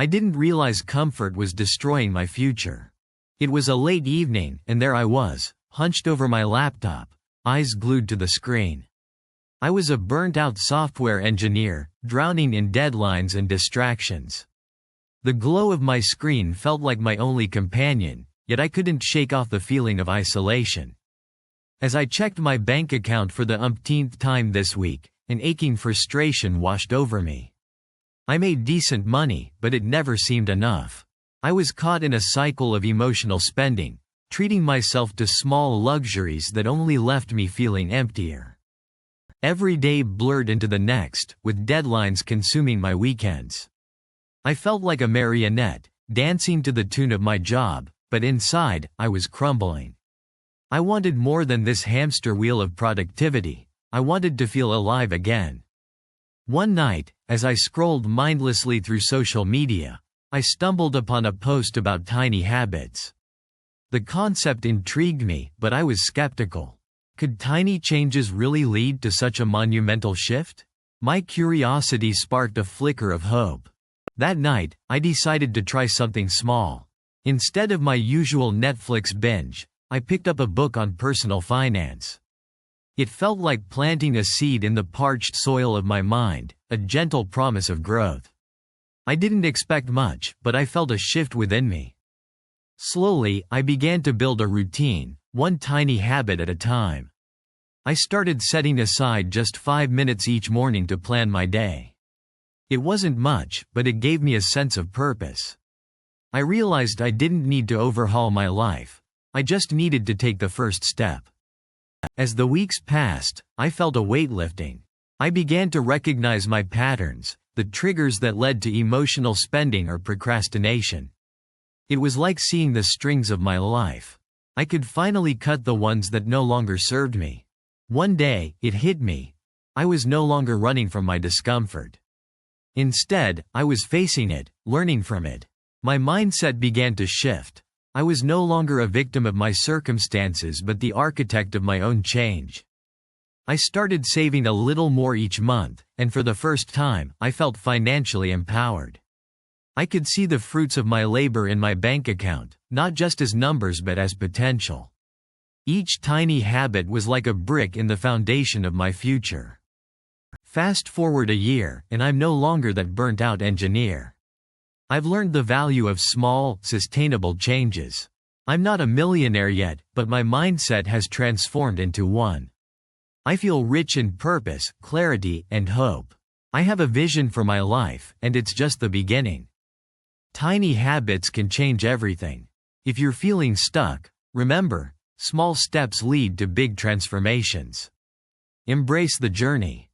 I didn't realize comfort was destroying my future. It was a late evening, and there I was, hunched over my laptop, eyes glued to the screen. I was a burnt-out software engineer, drowning in deadlines and distractions. The glow of my screen felt like my only companion, yet I couldn't shake off the feeling of isolation. As I checked my bank account for the umpteenth time this week, an aching frustration washed over me. I made decent money, but it never seemed enough. I was caught in a cycle of emotional spending, treating myself to small luxuries that only left me feeling emptier. Every day blurred into the next, with deadlines consuming my weekends. I felt like a marionette, dancing to the tune of my job, but inside, I was crumbling. I wanted more than this hamster wheel of productivity. I wanted to feel alive again. One night, as I scrolled mindlessly through social media, I stumbled upon a post about tiny habits. The concept intrigued me, but I was skeptical. Could tiny changes really lead to such a monumental shift? My curiosity sparked a flicker of hope. That night, I decided to try something small. Instead of my usual Netflix binge, I picked up a book on personal finance. It felt like planting a seed in the parched soil of my mind, a gentle promise of growth. I didn't expect much, but I felt a shift within me. Slowly, I began to build a routine, one tiny habit at a time. I started setting aside just 5 minutes each morning to plan my day. It wasn't much, but it gave me a sense of purpose. I realized I didn't need to overhaul my life. I just needed to take the first step. As the weeks passed, I felt a weight lifting. I began to recognize my patterns, the triggers that led to emotional spending or procrastination. It was like seeing the strings of my life. I could finally cut the ones that no longer served me. One day, it hit me. I was no longer running from my discomfort. Instead, I was facing it, learning from it. My mindset began to shift. I was no longer a victim of my circumstances but the architect of my own change. I started saving a little more each month, and for the first time, I felt financially empowered. I could see the fruits of my labor in my bank account, not just as numbers but as potential. Each tiny habit was like a brick in the foundation of my future. Fast forward a year, and I'm no longer that burnt-out engineer. I've learned the value of small, sustainable changes. I'm not a millionaire yet, but my mindset has transformed into one. I feel rich in purpose, clarity, and hope. I have a vision for my life, and it's just the beginning. Tiny habits can change everything. If you're feeling stuck, remember, small steps lead to big transformations. Embrace the journey.